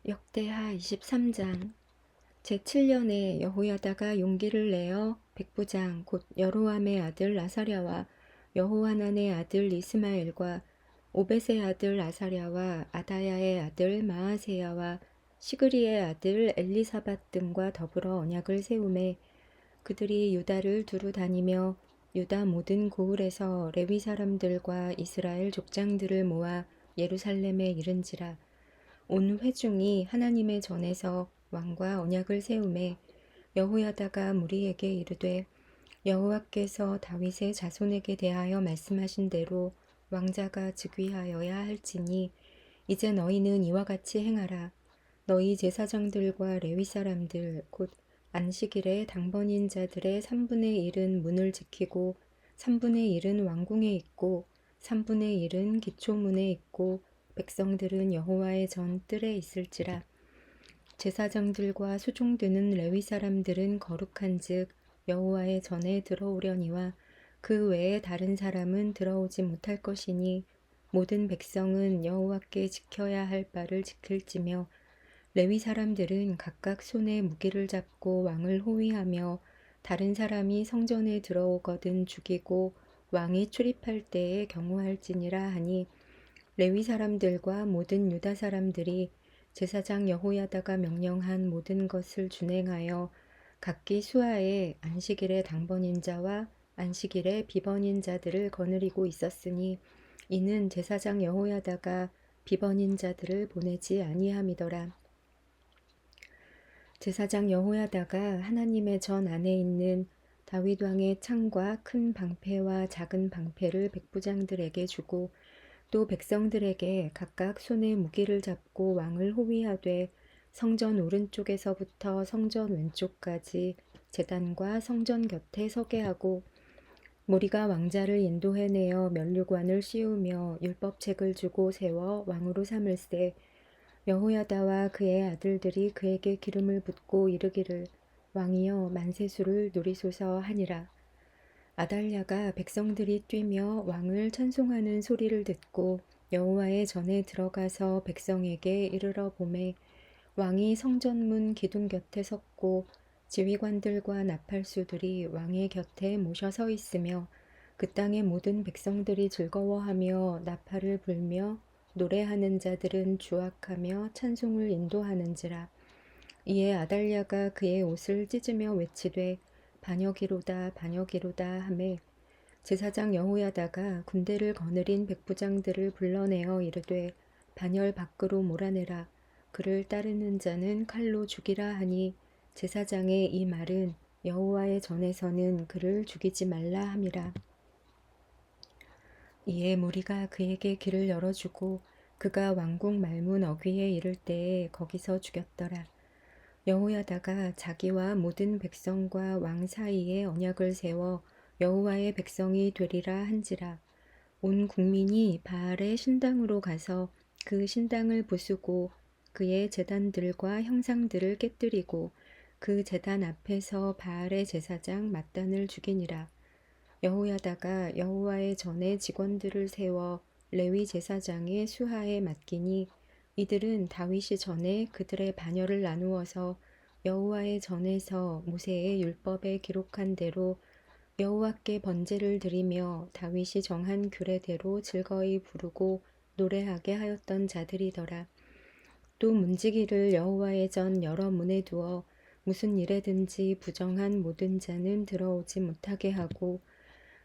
역대하 23장 제7년에 여호야다가 용기를 내어 백부장 곧 여로함의 아들 아사랴와 여호하난의 아들 이스마엘과 오벳의 아들 아사랴와 아다야의 아들 마아세야와 시그리의 아들 엘리사밧 등과 더불어 언약을 세우매 그들이 유다를 두루 다니며 유다 모든 고을에서 레위 사람들과 이스라엘 족장들을 모아 예루살렘에 이른지라. 온 회중이 하나님의 전에서 왕과 언약을 세우매 여호야다가 무리에게 이르되 여호와께서 다윗의 자손에게 대하여 말씀하신 대로 왕자가 즉위하여야 할지니 이제 너희는 이와 같이 행하라. 너희 제사장들과 레위 사람들 곧 안식일에 당번인 자들의 3분의 1은 문을 지키고 3분의 1은 왕궁에 있고 3분의 1은 기초문에 있고 백성들은 여호와의 전 뜰에 있을지라. 제사장들과 수종드는 레위 사람들은 거룩한즉 여호와의 전에 들어오려니와 그 외에 다른 사람은 들어오지 못할 것이니 모든 백성은 여호와께 지켜야 할 바를 지킬지며 레위 사람들은 각각 손에 무기를 잡고 왕을 호위하며 다른 사람이 성전에 들어오거든 죽이고 왕이 출입할 때에 경호할지니라 하니 레위 사람들과 모든 유다 사람들이 제사장 여호야다가 명령한 모든 것을 준행하여 각기 수하에 안식일의 당번인 자와 안식일의 비번인 자들을 거느리고 있었으니 이는 제사장 여호야다가 비번인 자들을 보내지 아니함이더라. 제사장 여호야다가 하나님의 전 안에 있는 다윗 왕의 창과 큰 방패와 작은 방패를 백부장들에게 주고 또 백성들에게 각각 손에 무기를 잡고 왕을 호위하되 성전 오른쪽에서부터 성전 왼쪽까지 제단과 성전 곁에 서게 하고 무리가 왕자를 인도해내어 면류관을 씌우며 율법책을 주고 세워 왕으로 삼을세. 여호야다와 그의 아들들이 그에게 기름을 붓고 이르기를 왕이여 만세수를 누리소서 하니라. 아달랴가 백성들이 뛰며 왕을 찬송하는 소리를 듣고 여호와의 전에 들어가서 백성에게 이르러 보매 왕이 성전문 기둥 곁에 섰고 지휘관들과 나팔수들이 왕의 곁에 모셔 서 있으며 그 땅의 모든 백성들이 즐거워하며 나팔을 불며 노래하는 자들은 주악하며 찬송을 인도하는지라. 이에 아달랴가 그의 옷을 찢으며 외치되 반역이로다 반역이로다 하매 제사장 여호야다가 군대를 거느린 백부장들을 불러내어 이르되 반열 밖으로 몰아내라. 그를 따르는 자는 칼로 죽이라 하니 제사장의 이 말은 여호와의 전에서는 그를 죽이지 말라 함이라. 이에 무리가 그에게 길을 열어주고 그가 왕궁 말문 어귀에 이를 때에 거기서 죽였더라. 여호야다가 자기와 모든 백성과 왕 사이에 언약을 세워 여호와의 백성이 되리라 한지라. 온 국민이 바알의 신당으로 가서 그 신당을 부수고 그의 제단들과 형상들을 깨뜨리고 그 제단 앞에서 바알의 제사장 맏단을 죽이니라. 여호야다가 여호와의 전에 직원들을 세워 레위 제사장의 수하에 맡기니 이들은 다윗이 전에 그들의 반열을 나누어서 여호와의 전에서 모세의 율법에 기록한 대로 여호와께 번제를 드리며 다윗이 정한 규례대로 즐거이 부르고 노래하게 하였던 자들이더라. 또 문지기를 여호와의 전 여러 문에 두어 무슨 일에든지 부정한 모든 자는 들어오지 못하게 하고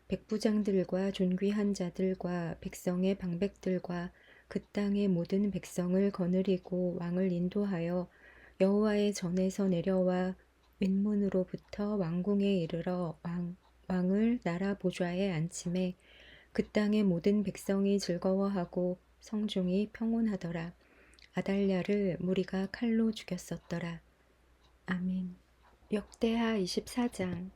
백부장들과 존귀한 자들과 백성의 방백들과 그 땅의 모든 백성을 거느리고 왕을 인도하여 여호와의 전에서 내려와 윗문으로부터 왕궁에 이르러 왕을 나라 보좌에 앉히매 그 땅의 모든 백성이 즐거워하고 성중이 평온하더라. 아달랴를 무리가 칼로 죽였었더라. 아멘. 역대하 24장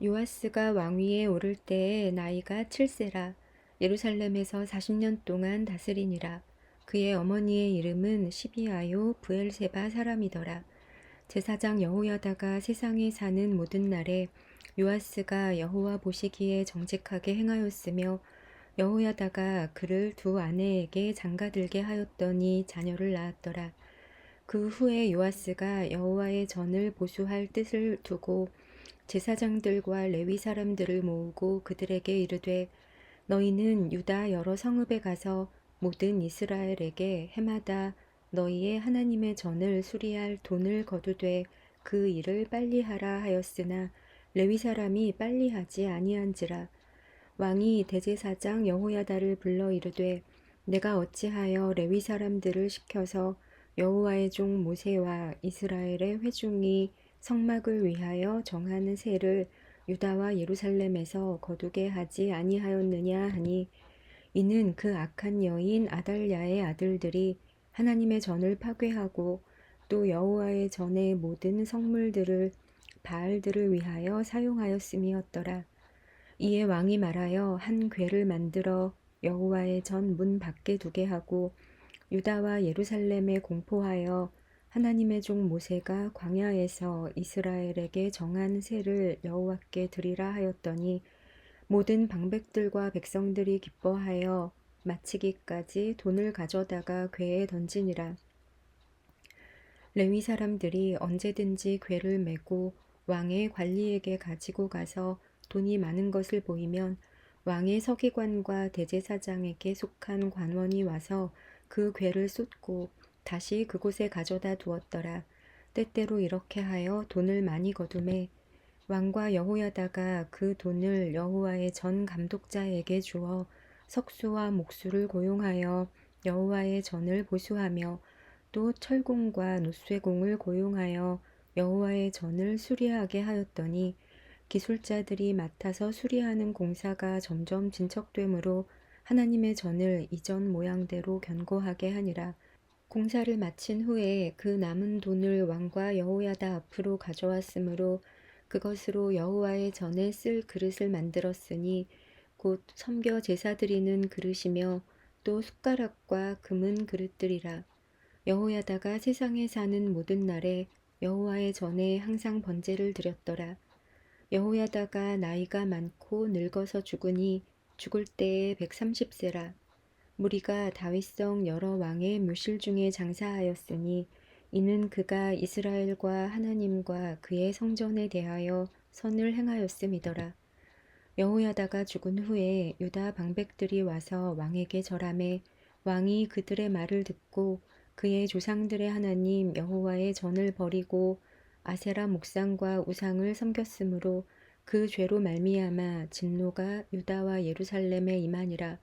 요아스가 왕위에 오를 때에 나이가 7세라. 예루살렘에서 40년 동안 다스리니라. 그의 어머니의 이름은 시비아요 브엘세바 사람이더라. 제사장 여호야다가 세상에 사는 모든 날에 요아스가 여호와 보시기에 정직하게 행하였으며 여호야다가 그를 두 아내에게 장가들게 하였더니 자녀를 낳았더라. 그 후에 요아스가 여호와의 전을 보수할 뜻을 두고 제사장들과 레위 사람들을 모으고 그들에게 이르되 너희는 유다 여러 성읍에 가서 모든 이스라엘에게 해마다 너희의 하나님의 전을 수리할 돈을 거두되 그 일을 빨리 하라 하였으나 레위 사람이 빨리 하지 아니한지라. 왕이 대제사장 여호야다를 불러 이르되 내가 어찌하여 레위 사람들을 시켜서 여호와의 종 모세와 이스라엘의 회중이 성막을 위하여 정하는 세를 유다와 예루살렘에서 거두게 하지 아니하였느냐 하니 이는 그 악한 여인 아달랴의 아들들이 하나님의 전을 파괴하고 또 여호와의 전의 모든 성물들을 바알들을 위하여 사용하였음이었더라. 이에 왕이 말하여 한 궤를 만들어 여호와의 전 문 밖에 두게 하고 유다와 예루살렘에 공포하여 하나님의 종 모세가 광야에서 이스라엘에게 정한 세를 여호와께 드리라 하였더니 모든 방백들과 백성들이 기뻐하여 마치기까지 돈을 가져다가 궤에 던지니라. 레위 사람들이 언제든지 궤를 메고 왕의 관리에게 가지고 가서 돈이 많은 것을 보이면 왕의 서기관과 대제사장에게 속한 관원이 와서 그 궤를 쏟고 다시 그곳에 가져다 두었더라. 때때로 이렇게 하여 돈을 많이 거두매 왕과 여호야다가 그 돈을 여호와의 전 감독자에게 주어 석수와 목수를 고용하여 여호와의 전을 보수하며 또 철공과 노쇠공을 고용하여 여호와의 전을 수리하게 하였더니 기술자들이 맡아서 수리하는 공사가 점점 진척되므로 하나님의 전을 이전 모양대로 견고하게 하니라. 공사를 마친 후에 그 남은 돈을 왕과 여호야다 앞으로 가져왔으므로 그것으로 여호와의 전에 쓸 그릇을 만들었으니 곧 섬겨 제사 드리는 그릇이며 또 숟가락과 금은 그릇들이라. 여호야다가 세상에 사는 모든 날에 여호와의 전에 항상 번제를 드렸더라. 여호야다가 나이가 많고 늙어서 죽으니 죽을 때에 130세라. 무리가 다윗성 여러 왕의 묘실 중에 장사하였으니 이는 그가 이스라엘과 하나님과 그의 성전에 대하여 선을 행하였음이더라. 여호야다가 죽은 후에 유다 방백들이 와서 왕에게 절하매 왕이 그들의 말을 듣고 그의 조상들의 하나님 여호와의 전을 버리고 아세라 목상과 우상을 섬겼으므로 그 죄로 말미암아 진노가 유다와 예루살렘에 임하니라.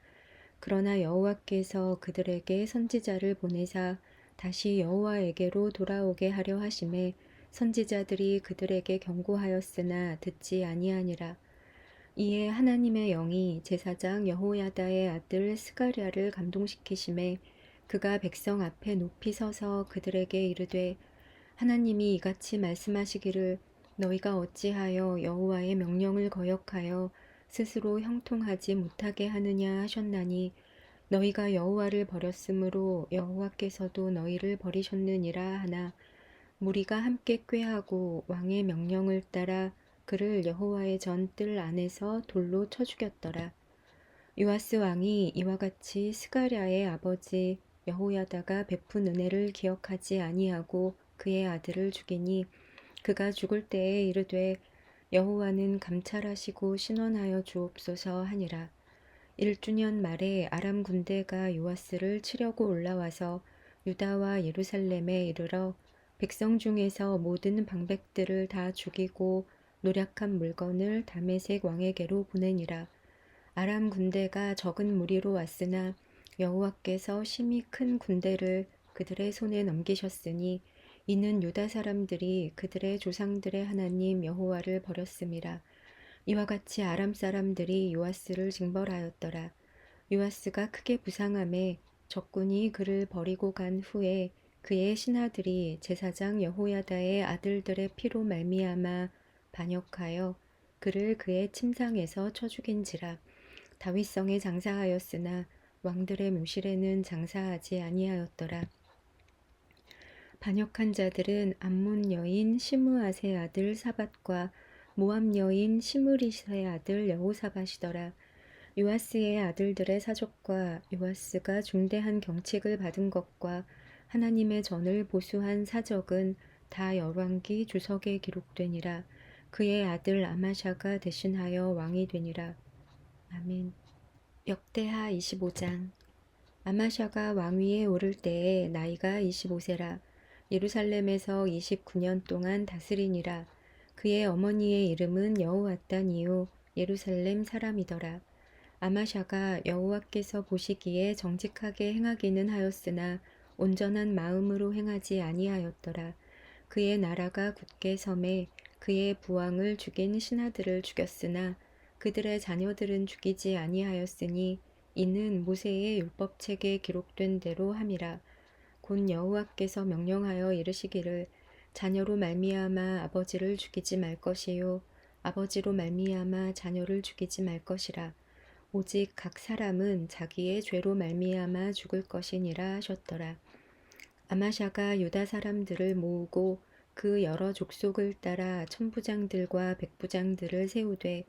그러나 여호와께서 그들에게 선지자를 보내사 다시 여호와에게로 돌아오게 하려 하심에 선지자들이 그들에게 경고하였으나 듣지 아니하니라. 이에 하나님의 영이 제사장 여호야다의 아들 스가랴를 감동시키심에 그가 백성 앞에 높이 서서 그들에게 이르되 하나님이 이같이 말씀하시기를 너희가 어찌하여 여호와의 명령을 거역하여 스스로 형통하지 못하게 하느냐 하셨나니 너희가 여호와를 버렸으므로 여호와께서도 너희를 버리셨느니라 하나 무리가 함께 꾀하고 왕의 명령을 따라 그를 여호와의 전 뜰 안에서 돌로 쳐 죽였더라. 요아스 왕이 이와 같이 스가랴의 아버지 여호야다가 베푼 은혜를 기억하지 아니하고 그의 아들을 죽이니 그가 죽을 때에 이르되 여호와는 감찰하시고 신원하여 주옵소서 하니라. 1주년 말에 아람 군대가 요아스를 치려고 올라와서 유다와 예루살렘에 이르러 백성 중에서 모든 방백들을 다 죽이고 노략한 물건을 다메섹 왕에게로 보내니라. 아람 군대가 적은 무리로 왔으나 여호와께서 심히 큰 군대를 그들의 손에 넘기셨으니 이는 유다 사람들이 그들의 조상들의 하나님 여호와를 버렸음이라. 이와 같이 아람 사람들이 요아스를 징벌하였더라. 요아스가 크게 부상함에 적군이 그를 버리고 간 후에 그의 신하들이 제사장 여호야다의 아들들의 피로 말미암아 반역하여 그를 그의 침상에서 쳐 죽인지라. 다윗성에 장사하였으나 왕들의 묘실에는 장사하지 아니하였더라. 반역한 자들은 암몬 여인 시므아세 아들 사밧과 모압 여인 시므리스의 아들 여호사밧이더라. 요아스의 아들들의 사족과 요아스가 중대한 경책을 받은 것과 하나님의 전을 보수한 사적은 다 열왕기 주석에 기록되니라. 그의 아들 아마샤가 대신하여 왕이 되니라. 아멘. 역대하 25장. 아마샤가 왕위에 오를 때에 나이가 25세라. 예루살렘에서 29년 동안 다스리니라. 그의 어머니의 이름은 여호앗단이요 예루살렘 사람이더라. 아마샤가 여호와께서 보시기에 정직하게 행하기는 하였으나 온전한 마음으로 행하지 아니하였더라. 그의 나라가 굳게 섬에 그의 부왕을 죽인 신하들을 죽였으나 그들의 자녀들은 죽이지 아니하였으니 이는 모세의 율법책에 기록된 대로 함이라. 곧 여호와께서 명령하여 이르시기를 자녀로 말미암아 아버지를 죽이지 말 것이요 아버지로 말미암아 자녀를 죽이지 말 것이라. 오직 각 사람은 자기의 죄로 말미암아 죽을 것이니라 하셨더라. 아마샤가 유다 사람들을 모으고 그 여러 족속을 따라 천부장들과 백부장들을 세우되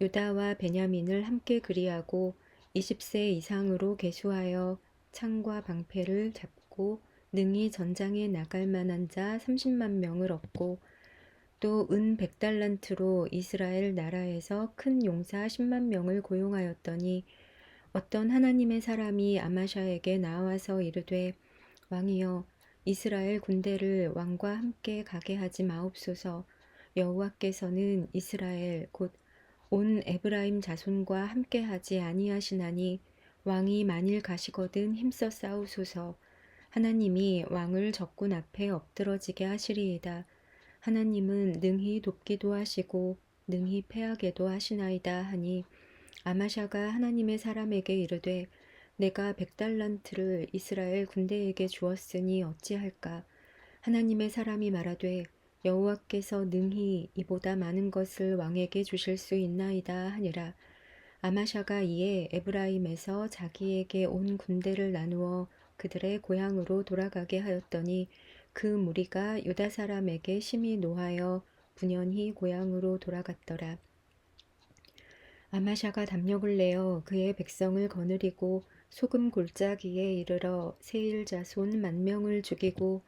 유다와 베냐민을 함께 그리하고 20세 이상으로 계수하여 창과 방패를 잡고 능히 전장에 나갈 만한 자 30만 명을 얻고 또 은 100달란트로 이스라엘 나라에서 큰 용사 10만 명을 고용하였더니 어떤 하나님의 사람이 아마샤에게 나와서 이르되 왕이여 이스라엘 군대를 왕과 함께 가게 하지 마옵소서. 여호와께서는 이스라엘 곧 온 에브라임 자손과 함께 하지 아니하시나니 왕이 만일 가시거든 힘써 싸우소서. 하나님이 왕을 적군 앞에 엎드러지게 하시리이다. 하나님은 능히 돕기도 하시고 능히 패하게도 하시나이다 하니 아마샤가 하나님의 사람에게 이르되 내가 100달란트를 이스라엘 군대에게 주었으니 어찌할까. 하나님의 사람이 말하되 여호와께서 능히 이보다 많은 것을 왕에게 주실 수 있나이다 하니라. 아마샤가 이에 에브라임에서 자기에게 온 군대를 나누어 그들의 고향으로 돌아가게 하였더니 그 무리가 유다 사람에게 심히 노하여 분연히 고향으로 돌아갔더라. 아마샤가 담력을 내어 그의 백성을 거느리고 소금 골짜기에 이르러 세일 자손 10,000명을 죽이고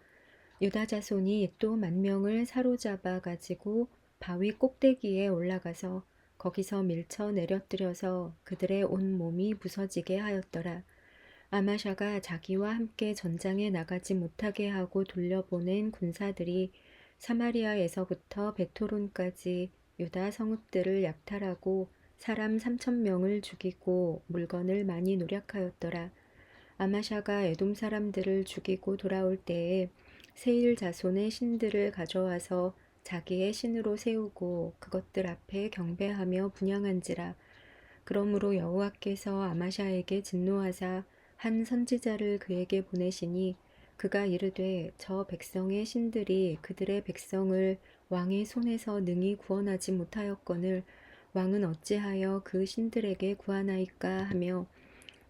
유다 자손이 또 10,000명을 사로잡아 가지고 바위 꼭대기에 올라가서 거기서 밀쳐 내려뜨려서 그들의 온 몸이 부서지게 하였더라. 아마샤가 자기와 함께 전장에 나가지 못하게 하고 돌려보낸 군사들이 사마리아에서부터 베토론까지 유다 성읍들을 약탈하고 사람 3,000명을 죽이고 물건을 많이 노략하였더라. 아마샤가 에돔 사람들을 죽이고 돌아올 때에 세일 자손의 신들을 가져와서 자기의 신으로 세우고 그것들 앞에 경배하며 분향한지라. 그러므로 여호와께서 아마샤에게 진노하사 한 선지자를 그에게 보내시니 그가 이르되 저 백성의 신들이 그들의 백성을 왕의 손에서 능히 구원하지 못하였거늘 왕은 어찌하여 그 신들에게 구하나이까 하며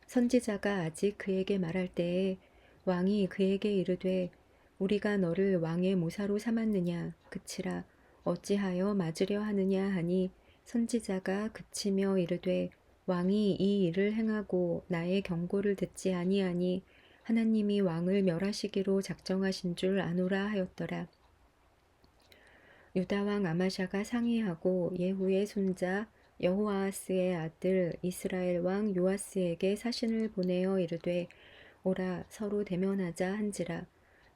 선지자가 아직 그에게 말할 때에 왕이 그에게 이르되 우리가 너를 왕의 모사로 삼았느냐 그치라 어찌하여 맞으려 하느냐 하니 선지자가 그치며 이르되 왕이 이 일을 행하고 나의 경고를 듣지 아니하니 하나님이 왕을 멸하시기로 작정하신 줄 아노라 하였더라. 유다 왕 아마샤가 상의하고 예후의 손자 여호아하스의 아들 이스라엘 왕 요아스에게 사신을 보내어 이르되 오라 서로 대면하자 한지라.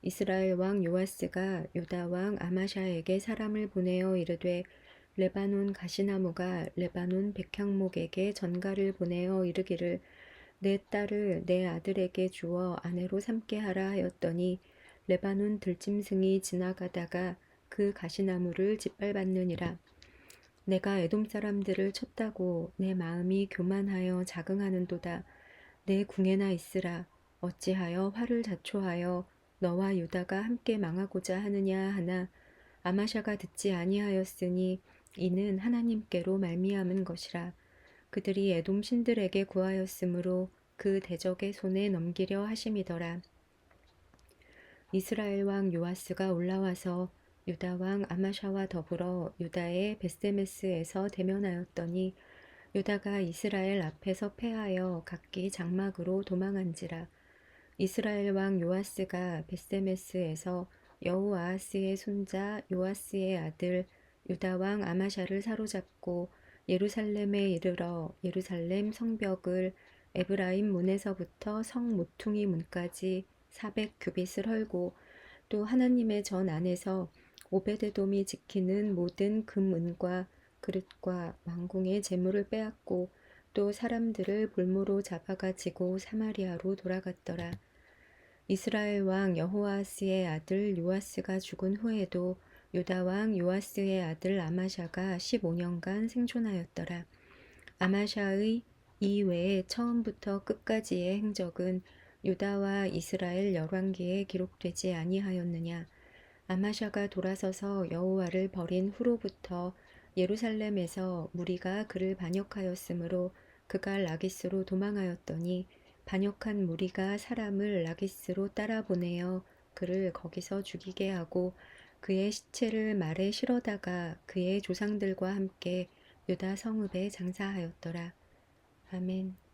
이스라엘 왕 요아스가 유다 왕 아마샤에게 사람을 보내어 이르되 레바논 가시나무가 레바논 백향목에게 전가를 보내어 이르기를 내 딸을 내 아들에게 주어 아내로 삼게 하라 하였더니 레바논 들짐승이 지나가다가 그 가시나무를 짓밟았느니라. 내가 에돔 사람들을 쳤다고 내 마음이 교만하여 자긍하는도다. 내 궁에나 있으라. 어찌하여 화를 자초하여 너와 유다가 함께 망하고자 하느냐 하나 아마샤가 듣지 아니하였으니 이는 하나님께로 말미암은 것이라. 그들이 에돔 신들에게 구하였으므로 그 대적의 손에 넘기려 하심이더라. 이스라엘 왕 요아스가 올라와서 유다 왕 아마샤와 더불어 유다의 베세메스에서 대면하였더니 유다가 이스라엘 앞에서 패하여 각기 장막으로 도망한지라. 이스라엘 왕 요아스가 벳세메스에서 여호아하스의 손자 요아스의 아들 유다 왕 아마샤를 사로잡고 예루살렘에 이르러 예루살렘 성벽을 에브라임 문에서부터 성 모퉁이 문까지 400규빗을 헐고 또 하나님의 전 안에서 오베데돔이 지키는 모든 금은과 그릇과 왕궁의 재물을 빼앗고 또 사람들을 볼모로 잡아가지고 사마리아로 돌아갔더라. 이스라엘 왕 여호아스의 아들 요아스가 죽은 후에도 유다 왕 요아스의 아들 아마샤가 15년간 생존하였더라. 아마샤의 이외에 처음부터 끝까지의 행적은 유다와 이스라엘 열왕기에 기록되지 아니하였느냐. 아마샤가 돌아서서 여호와를 버린 후로부터 예루살렘에서 무리가 그를 반역하였으므로 그가 라기스로 도망하였더니 반역한 무리가 사람을 라기스로 따라 보내어 그를 거기서 죽이게 하고 그의 시체를 말에 실어다가 그의 조상들과 함께 유다 성읍에 장사하였더라. 아멘.